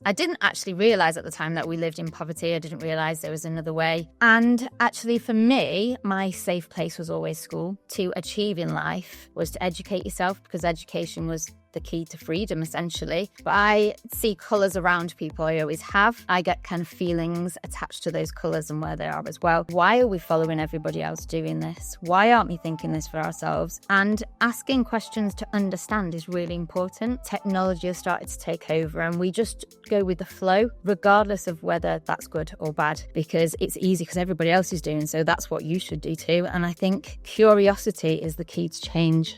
I didn't actually realise at the time that we lived in poverty. I didn't realise there was another way. And actually for me, my safe place was always school. To achieve in life was to educate yourself, because education was the key to freedom, essentially. But I see colours around people, I always have. I get kind of feelings attached to those colours and where they are as well. Why are we following everybody else doing this? Why aren't we thinking this for ourselves? And asking questions to understand is really important. Technology has started to take over and we just go with the flow, regardless of whether that's good or bad, because it's easy because everybody else is doing so. That's what you should do too. And I think curiosity is the key to change.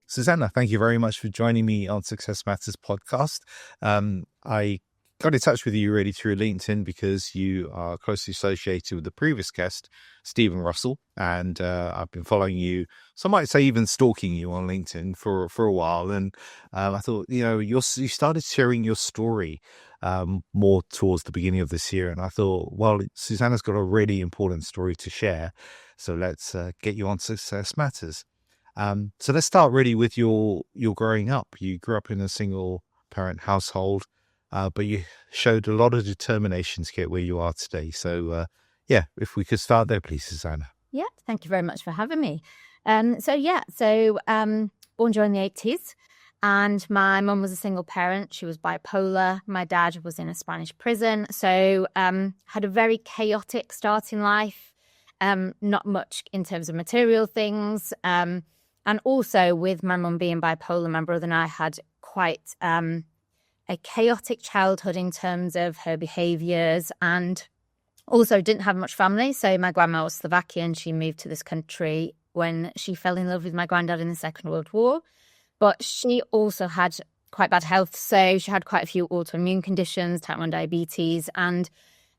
Susanna, thank you very much for joining me on Success Matters podcast. I got in touch with you really through LinkedIn because you are closely associated with the previous guest, Stephen Russell, and I've been following you, some might say even stalking you on LinkedIn for a while. And I thought, you started sharing your story more towards the beginning of this year, and I thought, well, Susanna's got a really important story to share, so let's get you on Success Matters. So let's start really with your growing up. You grew up in a single parent household, but you showed a lot of determination to get where you are today. So if we could start there, please, Susanna. Yeah, thank you very much for having me. Born during the 80s, and my mum was a single parent. She was bipolar. My dad was in a Spanish prison. So had a very chaotic start in life, not much in terms of material things. And also with my mum being bipolar, my brother and I had quite a chaotic childhood in terms of her behaviours, and also didn't have much family. So my grandma was Slovakian. She moved to this country when she fell in love with my granddad in the Second World War. But she also had quite bad health. So she had quite a few autoimmune conditions, type 1 diabetes, and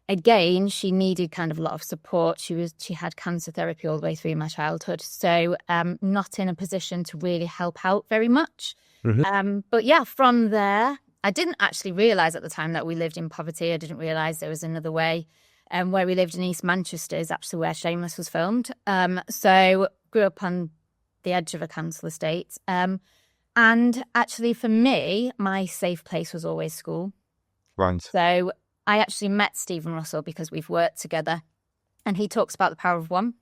again, she needed kind of a lot of support. She had cancer therapy all the way through my childhood. So not in a position to really help out very much. Mm-hmm. But yeah, from there, I didn't actually realise at the time that we lived in poverty. I didn't realise there was another way. Where we lived in East Manchester is actually where Shameless was filmed. So grew up on the edge of a council estate. And actually for me, my safe place was always school. Right. So I actually met Stephen Russell because we've worked together, and he talks about the power of one.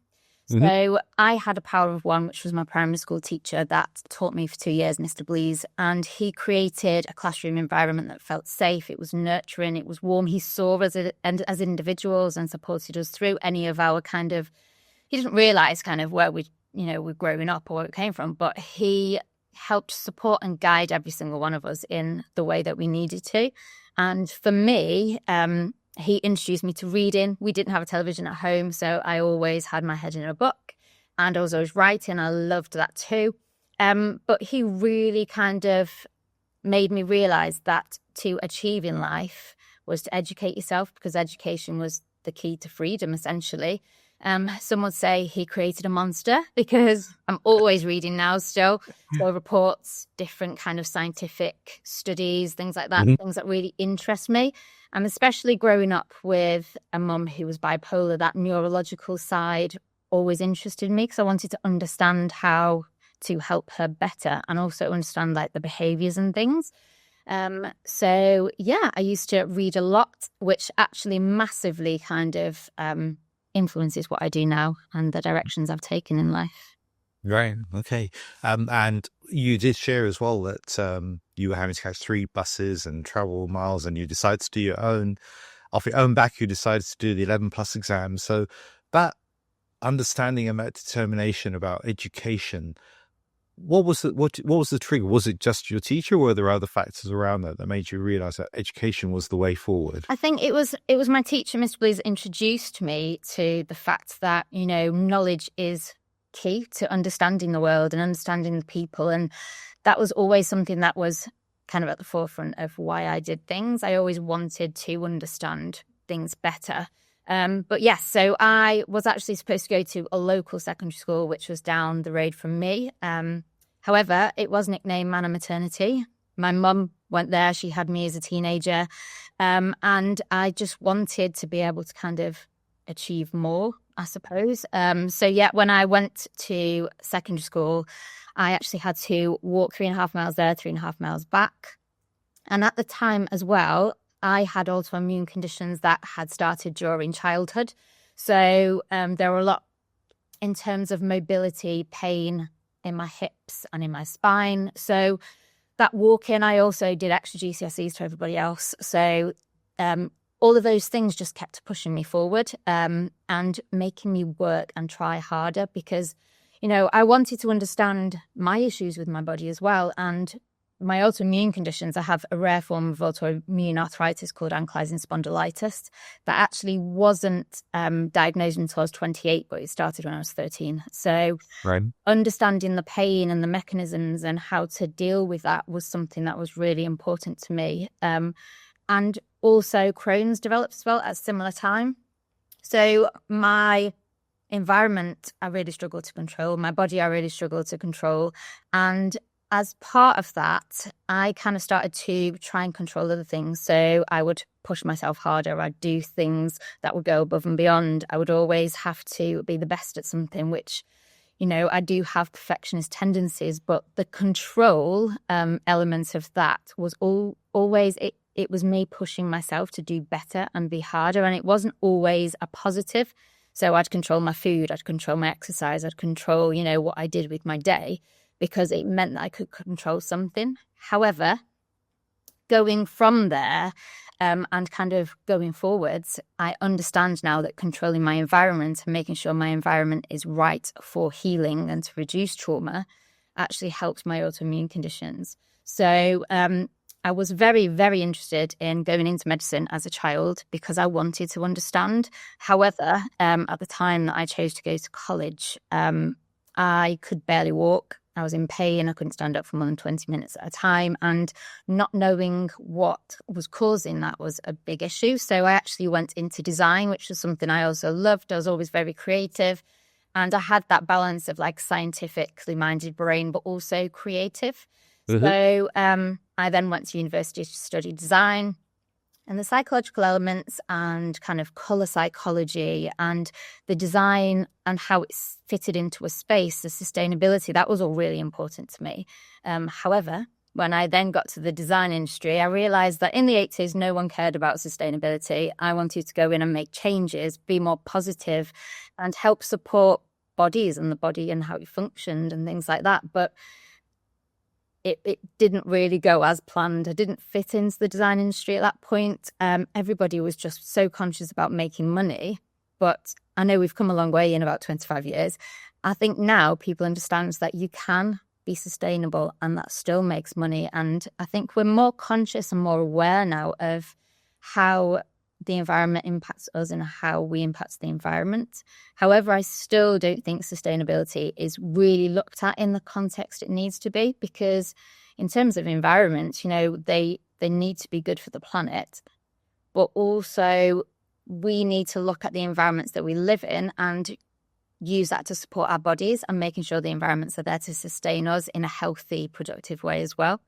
Mm-hmm. So I had a power of one, which was my primary school teacher that taught me for 2 years, Mr. Blease, and he created a classroom environment that felt safe. It was nurturing. It was warm. He saw us as individuals and supported us through any of our he didn't realise kind of where we're growing up or where we came from, but he helped support and guide every single one of us in the way that we needed to. And for me, he introduced me to reading. We didn't have a television at home, so I always had my head in a book, and I was always writing. I loved that too. But he really kind of made me realise that to achieve in life was to educate yourself, because education was the key to freedom, essentially. Some would say he created a monster, because I'm always reading now still. So reports, different kind of scientific studies, things like that, mm-hmm. things that really interest me. And especially growing up with a mum who was bipolar, that neurological side always interested me, because I wanted to understand how to help her better and also understand the behaviours and things. I used to read a lot, which actually massively kind of influences what I do now and the directions I've taken in life. Right. Okay. And you did share as well that you were having to catch 3 buses and travel miles, and you decided to do off your own back, you decided to do the 11 plus exams. So that understanding and that determination about education, what was the trigger? Was it just your teacher, or were there other factors around that made you realise that education was the way forward? I think it was my teacher, Miss Blease, introduced me to the fact that, knowledge is key to understanding the world and understanding the people. And that was always something that was kind of at the forefront of why I did things. I always wanted to understand things better. But yes, so I was actually supposed to go to a local secondary school, which was down the road from me. However, it was nicknamed Manor Maternity. My mum went there. She had me as a teenager. And I just wanted to be able to kind of achieve more I suppose. So yeah, when I went to secondary school, I actually had to walk 3.5 miles there, 3.5 miles back. And at the time as well, I had autoimmune conditions that had started during childhood. So there were a lot in terms of mobility, pain in my hips and in my spine. So that walking, I also did extra GCSEs to everybody else. So all of those things just kept pushing me forward and making me work and try harder because, I wanted to understand my issues with my body as well. And my autoimmune conditions, I have a rare form of autoimmune arthritis called ankylosing spondylitis that actually wasn't diagnosed until I was 28, but it started when I was 13. So Right. understanding the pain and the mechanisms and how to deal with that was something that was really important to me. And also Crohn's developed as well at a similar time. So my environment, I really struggled to control. My body, I really struggled to control. And as part of that, I kind of started to try and control other things. So I would push myself harder. I'd do things that would go above and beyond. I would always have to be the best at something, which, I do have perfectionist tendencies, but the control element of that was always, it was me pushing myself to do better and be harder. And it wasn't always a positive. So I'd control my food, I'd control my exercise, I'd control, what I did with my day, because it meant that I could control something. However, going from there and kind of going forwards, I understand now that controlling my environment and making sure my environment is right for healing and to reduce trauma actually helps my autoimmune conditions. So I was very, very interested in going into medicine as a child because I wanted to understand. However, at the time that I chose to go to college, I could barely walk. I was in pain. I couldn't stand up for more than 20 minutes at a time. And not knowing what was causing that was a big issue. So I actually went into design, which was something I also loved. I was always very creative. And I had that balance of like scientifically minded brain, but also creative. Mm-hmm. So I then went to university to study design. And the psychological elements and kind of colour psychology and the design and how it's fitted into a space, the sustainability, that was all really important to me. However, when I then got to the design industry, I realised that in the 80s, no one cared about sustainability. I wanted to go in and make changes, be more positive and help support bodies and the body and how it functioned and things like that. But it didn't really go as planned. I didn't fit into the design industry at that point. Everybody was just so conscious about making money. But I know we've come a long way in about 25 years. I think now people understand that you can be sustainable and that still makes money. And I think we're more conscious and more aware now of how the environment impacts us and how we impact the environment. However, I still don't think sustainability is really looked at in the context it needs to be, because in terms of environment, they need to be good for the planet, but also we need to look at the environments that we live in and use that to support our bodies and making sure the environments are there to sustain us in a healthy, productive way as well.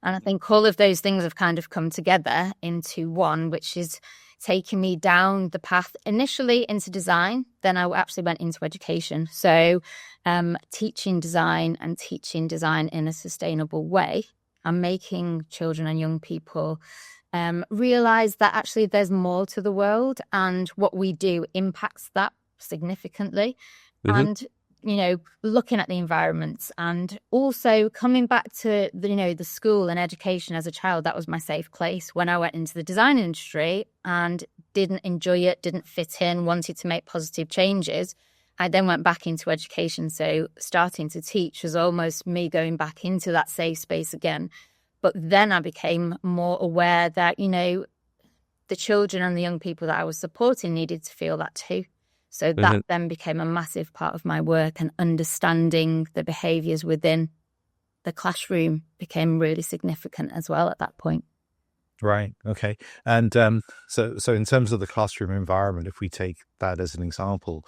And I think all of those things have kind of come together into one, which is taking me down the path initially into design. Then I actually went into education. So teaching design in a sustainable way and making children and young people realize that actually there's more to the world and what we do impacts that significantly. Mm-hmm. And looking at the environments and also coming back to the school and education as a child, that was my safe place. When I went into the design industry and didn't enjoy it, didn't fit in, wanted to make positive changes, I then went back into education. So starting to teach was almost me going back into that safe space again. But then I became more aware that, the children and the young people that I was supporting needed to feel that too. So that then became a massive part of my work, and understanding the behaviours within the classroom became really significant as well at that point. Right. Okay. And so in terms of the classroom environment, if we take that as an example,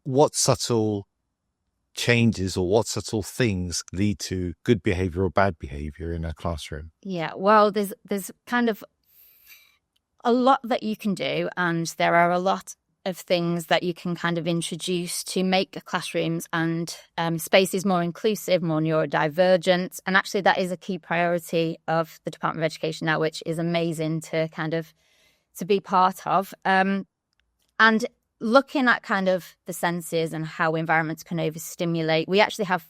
what subtle changes or what subtle things lead to good behaviour or bad behaviour in a classroom? Yeah, well, there's kind of a lot that you can do, and there are a lot of things that you can kind of introduce to make classrooms and spaces more inclusive, more neurodivergent. And actually that is a key priority of the Department of Education now, which is amazing to be part of. And looking at kind of the senses and how environments can overstimulate, we actually have,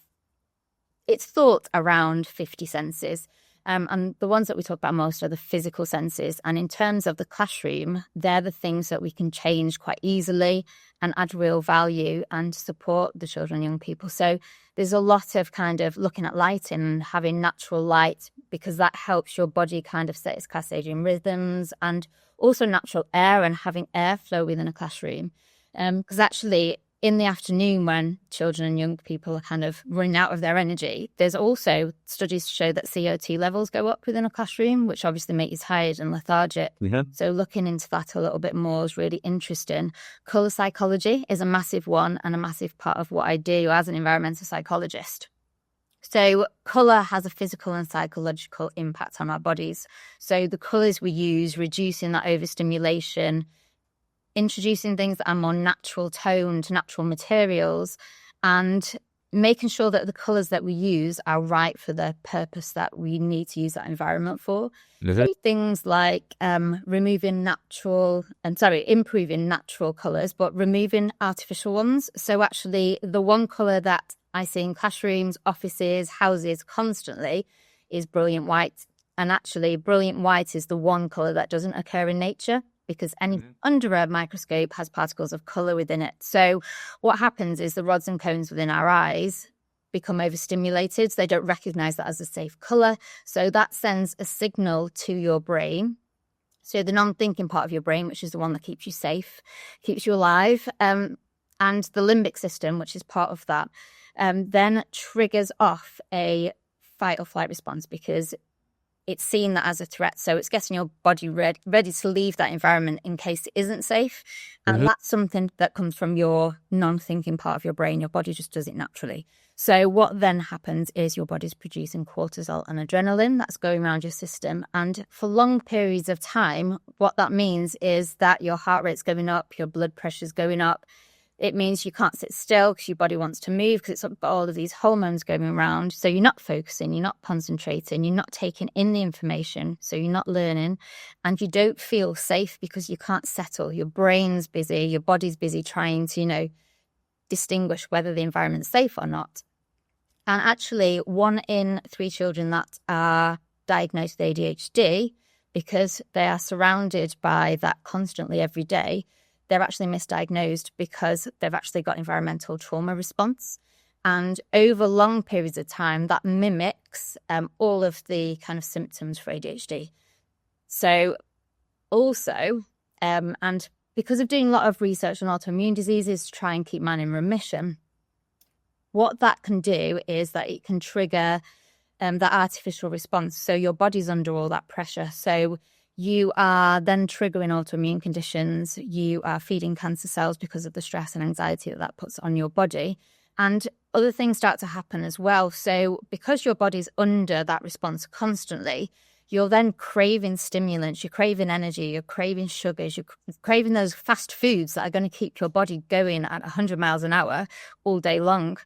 it's thought, around 50 senses. And the ones that we talk about most are the physical senses. And in terms of the classroom, they're the things that we can change quite easily and add real value and support the children and young people. So there's a lot of kind of looking at lighting and having natural light, because that helps your body kind of set its circadian rhythms, and also natural air and having airflow within a classroom. Because actually, in the afternoon, when children and young people are kind of running out of their energy, there's also studies to show that CO2 levels go up within a classroom, which obviously make you tired and lethargic. Mm-hmm. So looking into that a little bit more is really interesting. Colour psychology is a massive one and a massive part of what I do as an environmental psychologist. So colour has a physical and psychological impact on our bodies. So the colours we use, reducing that overstimulation, introducing things that are more natural toned, natural materials, and making sure that the colours that we use are right for the purpose that we need to use that environment for. Mm-hmm. So things like improving natural colours, but removing artificial ones. So actually the one colour that I see in classrooms, offices, houses constantly is brilliant white. And actually brilliant white is the one colour that doesn't occur in nature, because under a microscope has particles of colour within it. So what happens is the rods and cones within our eyes become overstimulated. So they don't recognise that as a safe colour. So that sends a signal to your brain. So the non-thinking part of your brain, which is the one that keeps you safe, keeps you alive, and the limbic system, which is part of that, then triggers off a fight or flight response, because it's seeing that as a threat. So it's getting your body ready to leave that environment in case it isn't safe. And that's something that comes from your non-thinking part of your brain. Your body just does it naturally. So what then happens is your body's producing cortisol and adrenaline that's going around your system. And for long periods of time, what that means is that your heart rate's going up, your blood pressure's going up. It means you can't sit still because your body wants to move, because it's got all of these hormones going around. So you're not focusing, you're not concentrating, you're not taking in the information, so you're not learning, and you don't feel safe because you can't settle. Your brain's busy, your body's busy trying to, distinguish whether the environment's safe or not. And actually, 1 in 3 children that are diagnosed with ADHD, because they are surrounded by that constantly every day, they're actually misdiagnosed because they've actually got environmental trauma response. And over long periods of time, that mimics all of the kind of symptoms for ADHD. So also, and because of doing a lot of research on autoimmune diseases to try and keep man in remission, what that can do is that it can trigger that artificial response. So your body's under all that pressure. So you are then triggering autoimmune conditions. You are feeding cancer cells because of the stress and anxiety that puts on your body. And other things start to happen as well. So because your body's under that response constantly, you're then craving stimulants, you're craving energy, you're craving sugars, you're craving those fast foods that are going to keep your body going at 100 miles an hour all day long.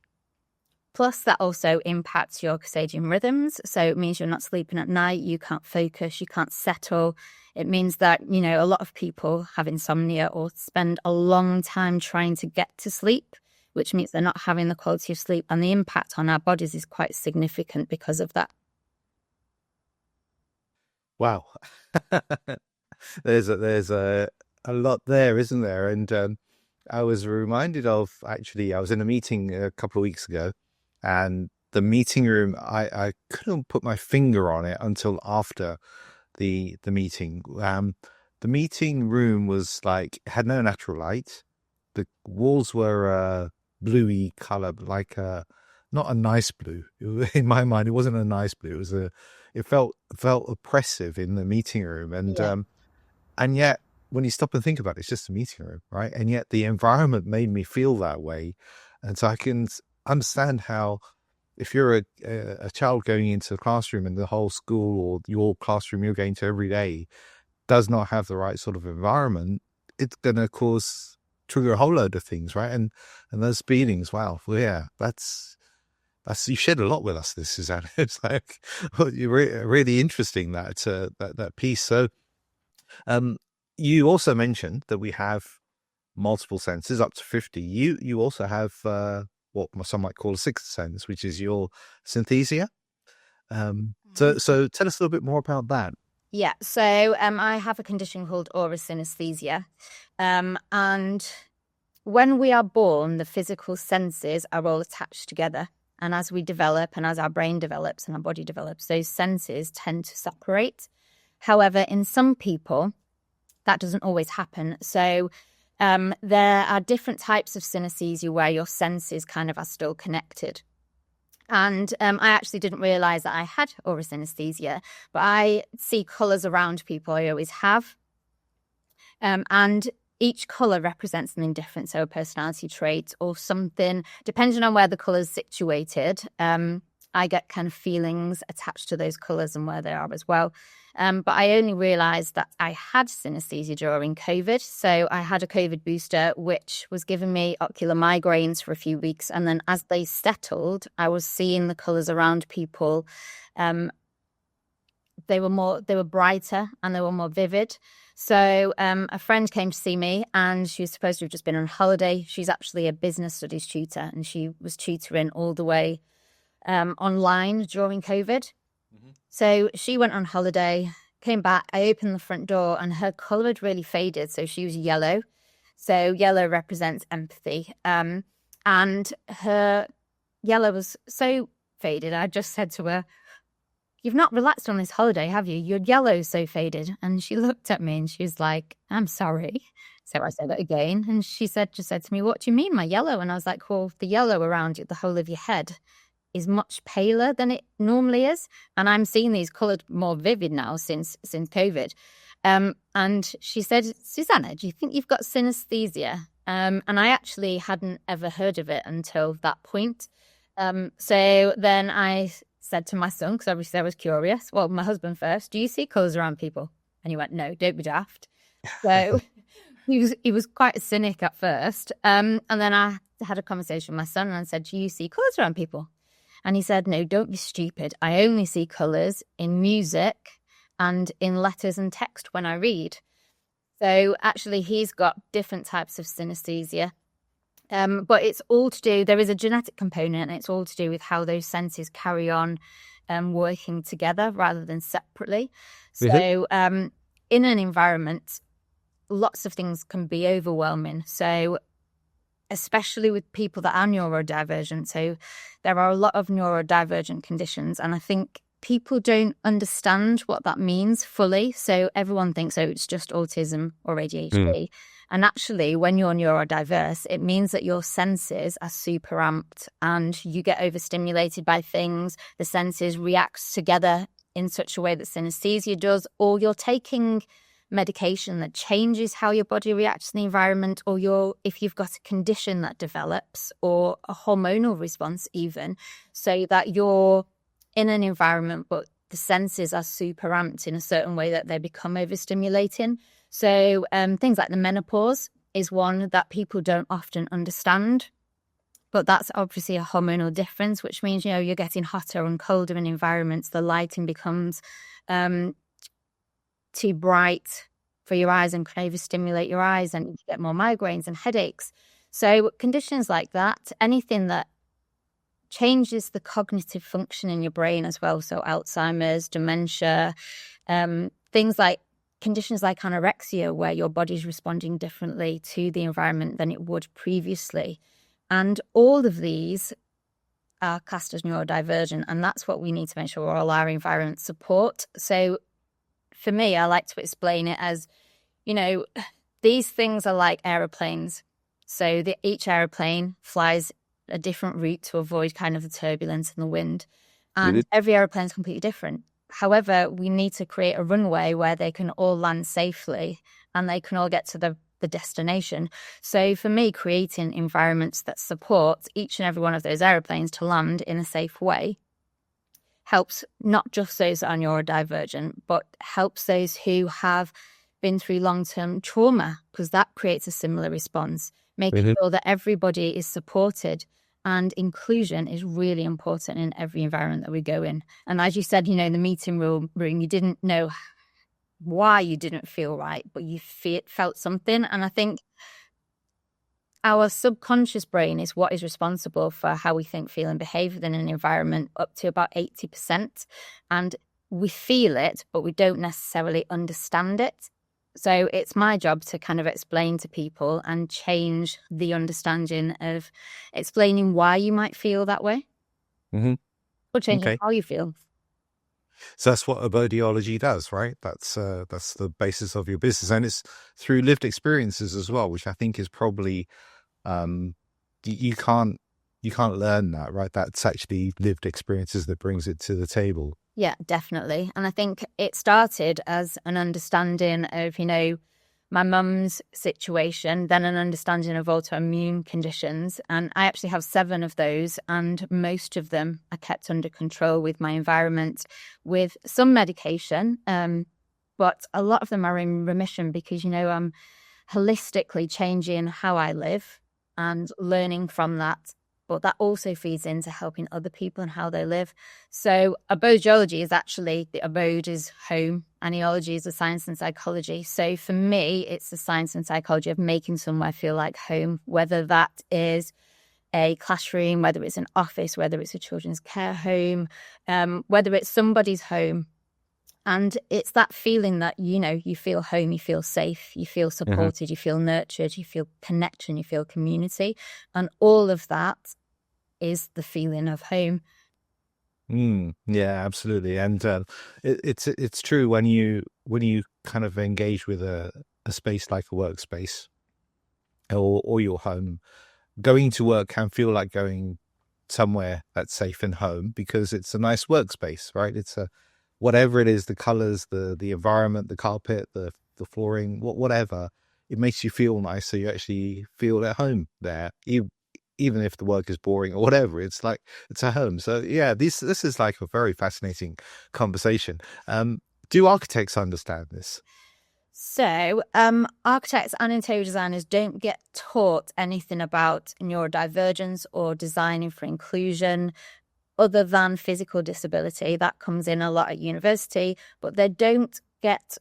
Plus, that also impacts your circadian rhythms. So it means you're not sleeping at night, you can't focus, you can't settle. It means that, a lot of people have insomnia or spend a long time trying to get to sleep, which means they're not having the quality of sleep. And the impact on our bodies is quite significant because of that. Wow. There's a lot there, isn't there? And I was reminded of, actually, I was in a meeting a couple of weeks ago, and the meeting room, I couldn't put my finger on it until after the meeting. The meeting room was had no natural light. The walls were bluey color, not a nice blue. In my mind, it wasn't a nice blue. It felt oppressive in the meeting room, and yet when you stop and think about it, it's just a meeting room, right? And yet the environment made me feel that way, and so I can understand how, if you're a child going into the classroom and the whole school or your classroom you're going to every day does not have the right sort of environment, it's going to cause trigger a whole load of things, right? And those feelings, wow, well, yeah, that's you shared a lot with us, this, Susanna. It's like, well, you're really interesting, that piece. So you also mentioned that we have multiple senses, up to 50. You also have what some might call a sixth sense, which is your synesthesia. So tell us a little bit more about that. Yeah, so I have a condition called aura synesthesia, and when we are born, the physical senses are all attached together. And as we develop and as our brain develops and our body develops, those senses tend to separate. However, in some people, that doesn't always happen. So there are different types of synesthesia where your senses kind of are still connected. And I actually didn't realise that I had aura synesthesia, but I see colours around people. I always have. And each colour represents something different, so a personality trait or something, depending on where the colour is situated. I get kind of feelings attached to those colours and where they are as well. But I only realised that I had synesthesia during COVID. So I had a COVID booster, which was giving me ocular migraines for a few weeks. And then as they settled, I was seeing the colours around people. They were brighter and they were more vivid. So a friend came to see me, and she was supposed to have just been on holiday. She's actually a business studies tutor, and she was tutoring all the way online during COVID. Mm-hmm. So she went on holiday, came back. I opened the front door and her colour had really faded. So she was yellow. So yellow represents empathy. And her yellow was so faded. I just said to her, "You've not relaxed on this holiday, have you? Your yellow's so faded." And she looked at me and she was like, "I'm sorry." So I said it again. And she just said to me, "What do you mean, my yellow?" And I was like, "Well, the yellow around the whole of your head is much paler than it normally is. And I'm seeing these coloured more vivid now since COVID." And she said, "Susanna, do you think you've got synesthesia?" And I actually hadn't ever heard of it until that point. So then I said to my son, because obviously I was curious, well, my husband first, "Do you see colours around people?" And he went, "No, don't be daft." So he was quite a cynic at first. And then I had a conversation with my son and I said, "Do you see colours around people?" And he said, "No, don't be stupid. I only see colours in music and in letters and text when I read." So actually he's got different types of synesthesia. But it's all to do, there is a genetic component, and it's all to do with how those senses carry on working together rather than separately. So in an environment, lots of things can be overwhelming. So especially with people that are neurodivergent. So there are a lot of neurodivergent conditions, and I think people don't understand what that means fully. So everyone thinks, oh, it's just autism or ADHD. And actually, when you're neurodiverse, it means that your senses are super amped and you get overstimulated by things. The senses react together in such a way that synesthesia does, or you're taking medication that changes how your body reacts to the environment, or if you've got a condition that develops, or a hormonal response even, so that you're in an environment but the senses are super amped in a certain way that they become overstimulating. So things like the menopause is one that people don't often understand, but that's obviously a hormonal difference, which means, you're getting hotter and colder in environments. The lighting becomes too bright for your eyes and can overstimulate your eyes, and you get more migraines and headaches. So conditions like that, anything that changes the cognitive function in your brain as well, so Alzheimer's, dementia, things like conditions like anorexia, where your body's responding differently to the environment than it would previously. And all of these are classed as neurodivergent, and that's what we need to make sure all our environments support. So for me, I like to explain it as, these things are like aeroplanes. So each aeroplane flies a different route to avoid kind of the turbulence and the wind. And every aeroplane is completely different. However, we need to create a runway where they can all land safely and they can all get to the destination. So for me, creating environments that support each and every one of those aeroplanes to land in a safe way helps not just those that are neurodivergent, but helps those who have been through long-term trauma, because that creates a similar response. Making sure that everybody is supported, and inclusion is really important in every environment that we go in. And as you said, you know, in the meeting room, you didn't know why you didn't feel right, but you felt something. And I think our subconscious brain is what is responsible for how we think, feel, and behave within an environment, up to about 80%. And we feel it, but we don't necessarily understand it. So it's my job to kind of explain to people and change the understanding of explaining why you might feel that way, or changing how you feel. So that's what abodiology does, right? That's the basis of your business, and it's through lived experiences as well, which I think is probably you can't learn that, right? That's actually lived experiences that brings it to the table. Yeah, definitely. And I think it started as an understanding of, you know, my mum's situation, then an understanding of autoimmune conditions. And I actually have 7 of those, and most of them are kept under control with my environment, with some medication. But a lot of them are in remission because, you know, I'm holistically changing how I live and learning from that. But that also feeds into helping other people and how they live. So abodiology is actually, the abode is home, and eology is the science and psychology. So for me, it's the science and psychology of making somewhere feel like home, whether that is a classroom, whether it's an office, whether it's a children's care home, whether it's somebody's home. And it's that feeling that, you know, you feel home, you feel safe, you feel supported, you feel nurtured, you feel connection, you feel community. And all of that is the feeling of home. Yeah, absolutely. And it's true when you kind of engage with a space like a workspace or your home, going to work can feel like going somewhere that's safe and home because it's a nice workspace, right? It's a whatever it is, the colors, the environment, the carpet, the flooring, whatever, it makes you feel nice. So you actually feel at home there, even if the work is boring or whatever. It's like it's a home. So yeah, this is like a very fascinating conversation. Do architects understand this? So architects and interior designers don't get taught anything about neurodivergence or designing for inclusion, other than physical disability. That comes in a lot at university, but they don't get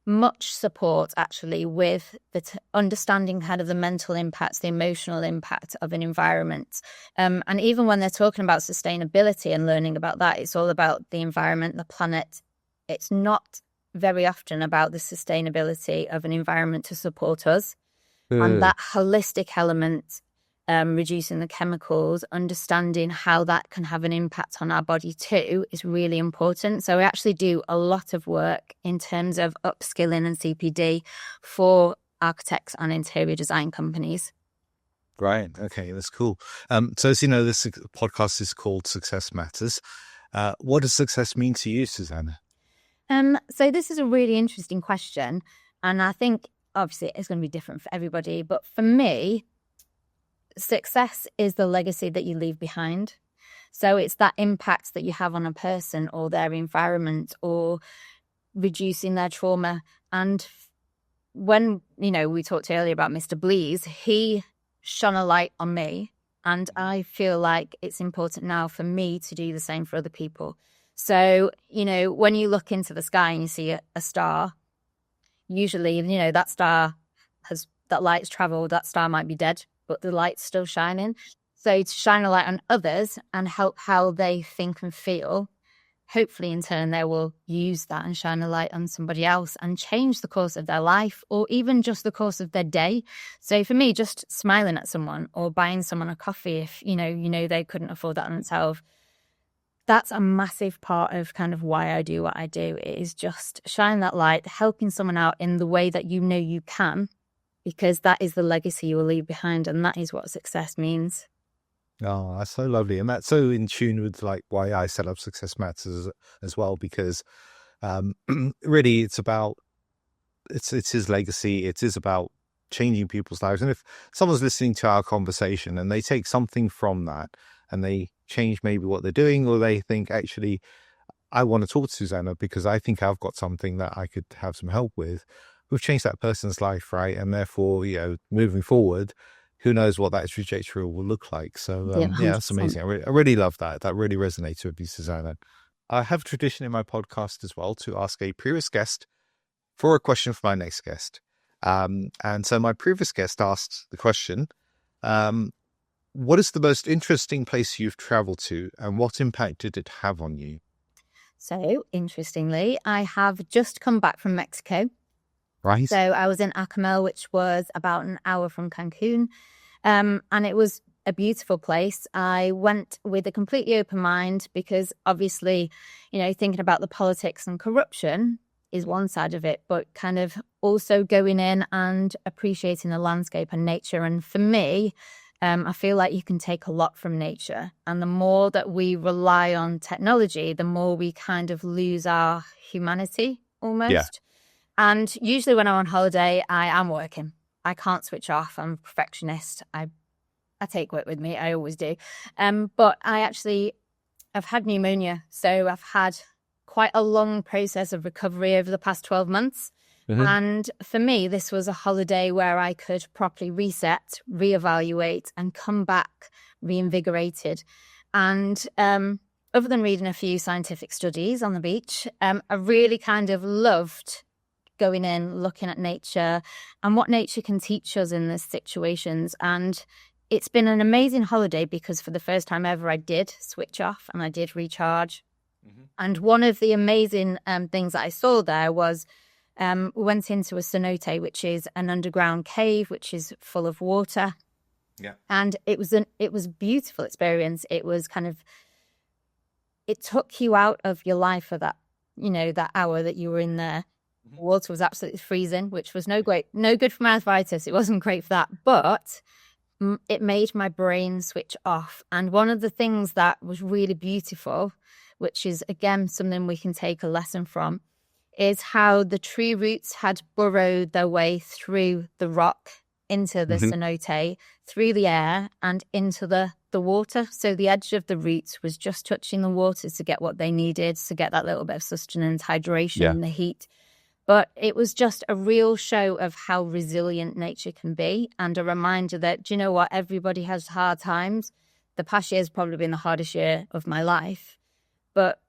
much support actually with the understanding kind of the mental impacts, the emotional impact of an environment. And even when they're talking about sustainability and learning about that, it's all about the environment, the planet. It's not very often about the sustainability of an environment to support us. And that holistic element, reducing the chemicals, understanding how that can have an impact on our body too, is really important. So we actually do a lot of work in terms of upskilling and CPD for architects and interior design companies. Right. Okay, that's cool. So as you know, this podcast is called Success Matters. What does success mean to you, Susanna? So this is a really interesting question. And I think obviously it's going to be different for everybody. But for me, success is the legacy that you leave behind. So it's that impact that you have on a person or their environment or reducing their trauma. And when, you know, we talked earlier about Mr. Blees, he shone a light on me. And I feel like it's important now for me to do the same for other people. So, you know, when you look into the sky and you see a star, usually, you know, that light's traveled, that star might be dead, but the light's still shining. So to shine a light on others and help how they think and feel, hopefully in turn they will use that and shine a light on somebody else and change the course of their life or even just the course of their day. So for me, just smiling at someone or buying someone a coffee if you know they couldn't afford that on themselves, that's a massive part of kind of why I do what I do. It is just shining that light, helping someone out in the way that you know you can, because that is the legacy you will leave behind, and that is what success means. Oh, that's so lovely. And that's so in tune with like why I set up Success Matters as well, because really it's his legacy. It is about changing people's lives. And if someone's listening to our conversation and they take something from that and they change maybe what they're doing, or they think, actually, I want to talk to Susanna because I think I've got something that I could have some help with. We've changed that person's life, right? And therefore, moving forward, who knows what that trajectory will look like. So, Yeah, yeah, that's 100%. amazing. I really love that. That really resonated with me, Susanna. I have a tradition in my podcast as well to ask a previous guest for a question for my next guest. And so my previous guest asked the question, what is the most interesting place you've traveled to and what impact did it have on you? So, interestingly, I have just come back from Mexico. Right. So I was in Acapulco, which was about an hour from Cancun. And it was a beautiful place. I went with a completely open mind because obviously, thinking about the politics and corruption is one side of it, but kind of also going in and appreciating the landscape and nature. And for me, I feel like you can take a lot from nature. And the more that we rely on technology, the more we kind of lose our humanity almost. Yeah. And usually when I'm on holiday, I am working. I can't switch off. I'm a perfectionist. I take work with me. I always do. But I've had pneumonia. So I've had quite a long process of recovery over the past 12 months. Mm-hmm. And for me, this was a holiday where I could properly reset, reevaluate, and come back reinvigorated. And other than reading a few scientific studies on the beach, I really kind of loved going in, looking at nature and what nature can teach us in these situations. And it's been an amazing holiday because for the first time ever, I did switch off and I did recharge. Mm-hmm. And one of the amazing things that I saw there was we went into a cenote, which is an underground cave, which is full of water. Yeah. And it was a beautiful experience. It was it took you out of your life for that, that hour that you were in there. The water was absolutely freezing, which was no good for my arthritis. It wasn't great for that, but it made my brain switch off. And one of the things that was really beautiful, which is, again, something we can take a lesson from, is how the tree roots had burrowed their way through the rock into the cenote, through the air and into the water. So the edge of the roots was just touching the water to get what they needed, to get that little bit of sustenance, hydration, and the heat. But it was just a real show of how resilient nature can be and a reminder that, do you know what, everybody has hard times. The past year has probably been the hardest year of my life. But,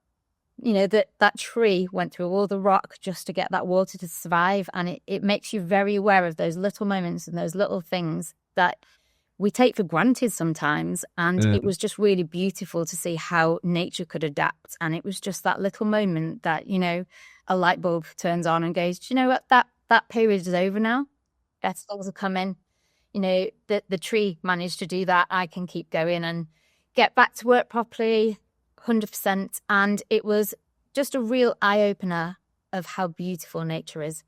that tree went through all the rock just to get that water to survive. And it makes you very aware of those little moments and those little things that we take for granted sometimes. And it was just really beautiful to see how nature could adapt. And it was just that little moment that, a light bulb turns on and goes, do you know what, that period is over now. Better things are coming. The tree managed to do that. I can keep going and get back to work properly, 100%. And it was just a real eye-opener of how beautiful nature is.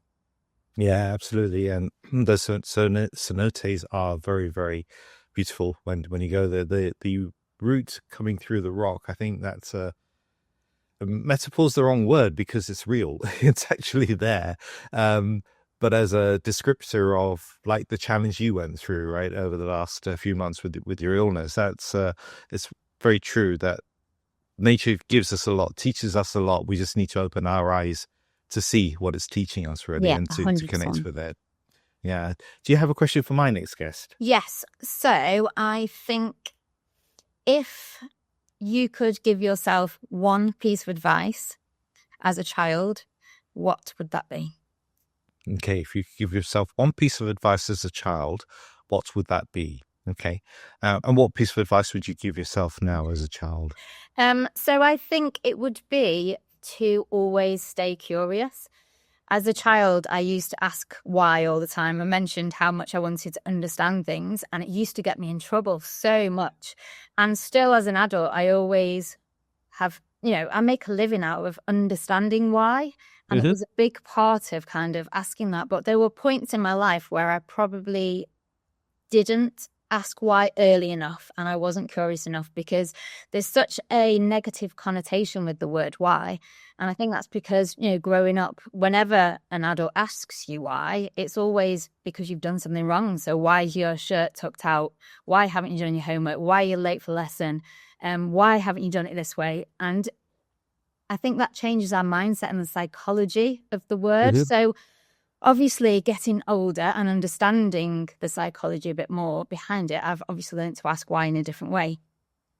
Yeah, absolutely. And the cenotes are very, very beautiful when you go there. The root coming through the rock, I think that's metaphor's the wrong word because it's real. It's actually there. But as a descriptor of like the challenge you went through, right, over the last few months with your illness, that's it's very true that nature gives us a lot, teaches us a lot. We just need to open our eyes to see what it's teaching us, really, and to connect with it. Yeah. Do you have a question for my next guest? Yes. So I think if you could give yourself one piece of advice as a child, what would that be? Okay, if you could give yourself one piece of advice as a child, what would that be? Okay. And what piece of advice would you give yourself now as a child? So I think it would be to always stay curious. As a child, I used to ask why all the time. I mentioned how much I wanted to understand things, and it used to get me in trouble so much. And still as an adult, I always have, I make a living out of understanding why. And it was a big part of kind of asking that. But there were points in my life where I probably didn't ask why early enough, and I wasn't curious enough because there's such a negative connotation with the word why. And I think that's because, growing up, whenever an adult asks you why, it's always because you've done something wrong. So why is your shirt tucked out? Why haven't you done your homework? Why are you late for lesson? Why haven't you done it this way? And I think that changes our mindset and the psychology of the word. So obviously getting older and understanding the psychology a bit more behind it, I've obviously learned to ask why in a different way.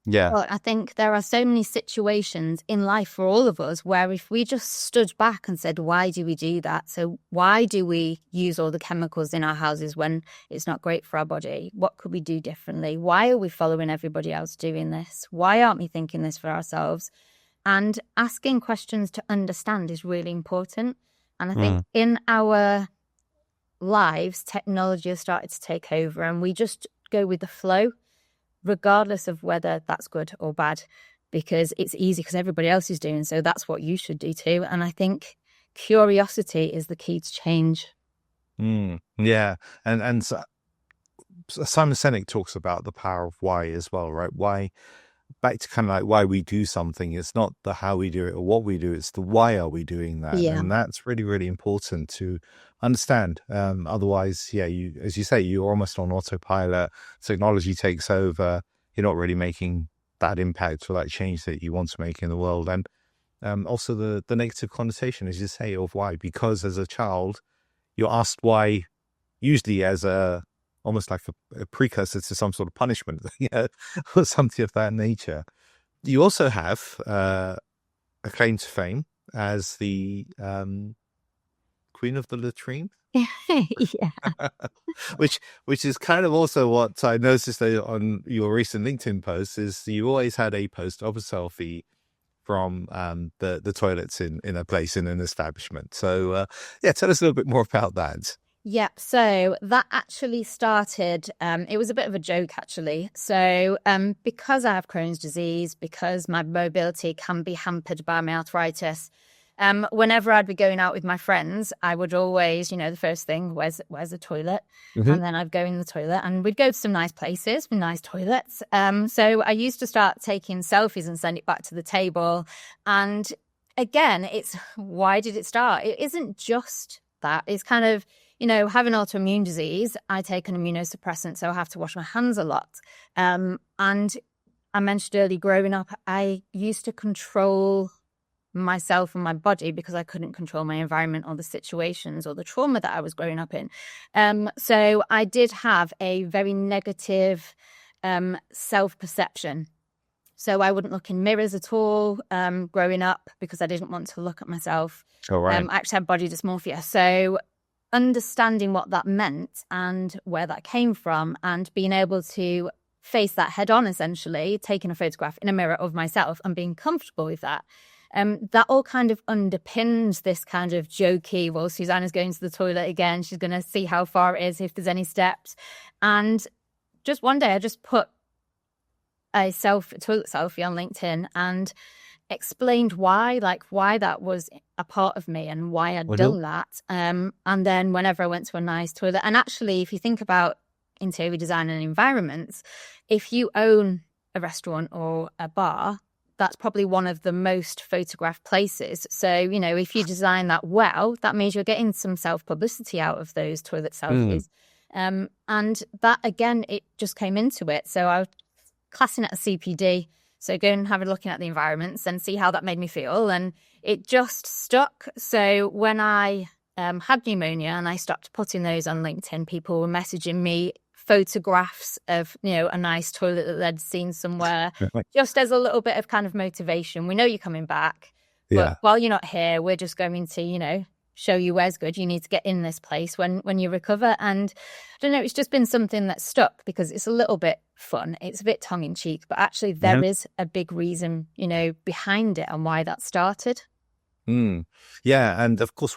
Yeah. But I think there are so many situations in life for all of us where if we just stood back and said, why do we do that? So why do we use all the chemicals in our houses when it's not great for our body? What could we do differently? Why are we following everybody else doing this? Why aren't we thinking this for ourselves? And asking questions to understand is really important. And I think in our lives, technology has started to take over and we just go with the flow, regardless of whether that's good or bad, because it's easy because everybody else is doing so. That's what you should do too. And I think curiosity is the key to change. Yeah. And so Simon Sinek talks about the power of why as well, right? Why, back to kind of like why we do something. It's not the how we do it or what we do, it's the why are we doing that. Yeah. And that's really, really important to understand. Otherwise, yeah, you, as you say, you're almost on autopilot. Technology takes over. You're not really making that impact or that change that you want to make in the world. And also the negative connotation, as you say, of why. Because as a child, you're asked why, usually as almost like a precursor to some sort of punishment, or something of that nature. You also have a claim to fame as the queen of the latrine. Yeah. which is kind of also what I noticed on your recent LinkedIn post, is you always had a post of a selfie from the toilets in a place, in an establishment. So yeah, tell us a little bit more about that. Yeah, so that actually started, it was a bit of a joke actually. So because I have Crohn's disease, because my mobility can be hampered by my arthritis, whenever I'd be going out with my friends, I would always, the first thing, where's the toilet? And then I'd go in the toilet and we'd go to some nice places with nice toilets. So I used to start taking selfies and send it back to the table. And again, it's, why did it start? It isn't just that. It's kind of, having autoimmune disease, I take an immunosuppressant, so I have to wash my hands a lot. And I mentioned early, growing up, I used to control myself and my body because I couldn't control my environment or the situations or the trauma that I was growing up in. So I did have a very negative self-perception. So I wouldn't look in mirrors at all growing up because I didn't want to look at myself. Oh, right. I actually had body dysmorphia. So understanding what that meant and where that came from and being able to face that head on, essentially, taking a photograph in a mirror of myself and being comfortable with that. That all kind of underpins this kind of jokey, well, Susanna's going to the toilet again. She's going to see how far it is, if there's any steps. And just one day I just put a toilet selfie on LinkedIn and explained why that was a part of me and why I'd done that. And then whenever I went to a nice toilet, and actually, if you think about interior design and environments, if you own a restaurant or a bar, that's probably one of the most photographed places. So, if you design that well, that means you're getting some self-publicity out of those toilet selfies. And that, again, it just came into it. So I was classing it as CPD. So go and have a look at the environments and see how that made me feel. And it just stuck. So when I had pneumonia and I stopped putting those on LinkedIn, people were messaging me photographs of, a nice toilet that they'd seen somewhere, just as a little bit of kind of motivation. We know you're coming back, but while you're not here, we're just going to, show you where's good. You need to get in this place when you recover. And I don't know, it's just been something that stuck because it's a little bit fun. It's a bit tongue in cheek, but actually there is a big reason, behind it and why that started. Yeah. And of course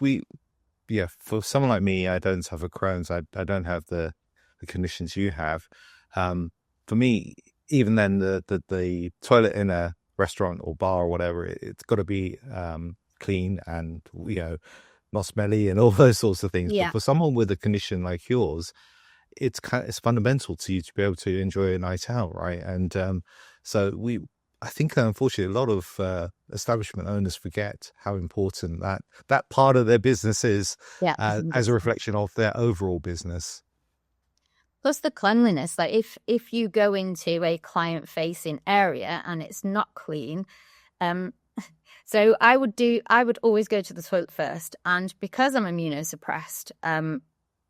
for someone like me, I don't have a Crohn's. I don't have the conditions you have. For me, even then, the toilet in a restaurant or bar or whatever, it's got to be clean and, not smelly and all those sorts of things. Yeah. But for someone with a condition like yours, it's fundamental to you to be able to enjoy a night out, right? And so I think unfortunately a lot of establishment owners forget how important that part of their business is as a reflection of their overall business. Plus the cleanliness, like if you go into a client-facing area and it's not clean, So I would always go to the toilet first. And because I'm immunosuppressed,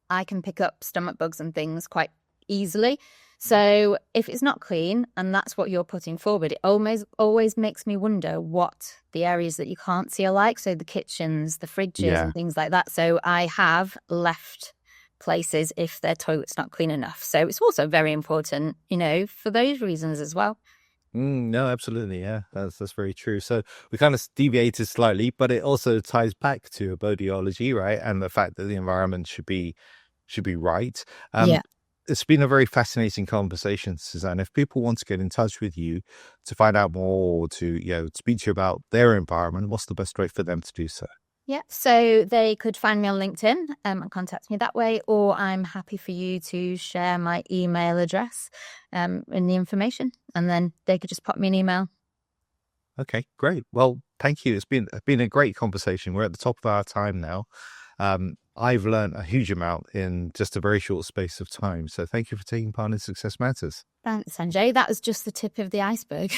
I can pick up stomach bugs and things quite easily. So if it's not clean and that's what you're putting forward, it always makes me wonder what the areas that you can't see are like. So the kitchens, the fridges and things like that. So I have left places if their toilet's not clean enough. So it's also very important, for those reasons as well. No, absolutely. Yeah, that's very true. So we kind of deviated slightly, but it also ties back to abodiology, right? And the fact that the environment should be right. Yeah. It's been a very fascinating conversation, Susanna. If people want to get in touch with you to find out more or to speak to you about their environment, what's the best way for them to do so? Yeah, so they could find me on LinkedIn and contact me that way, or I'm happy for you to share my email address in the information, and then they could just pop me an email. Okay, great. Well, thank you. It's been a great conversation. We're at the top of our time now. I've learned a huge amount in just a very short space of time. So thank you for taking part in Success Matters. Thanks, Sanjay. That was just the tip of the iceberg.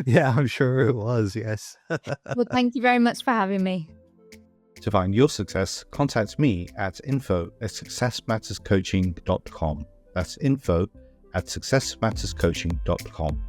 Yeah, I'm sure it was. Yes. Well, thank you very much for having me. To find your success, contact me at info@successmatterscoaching.com. That's info@successmatterscoaching.com.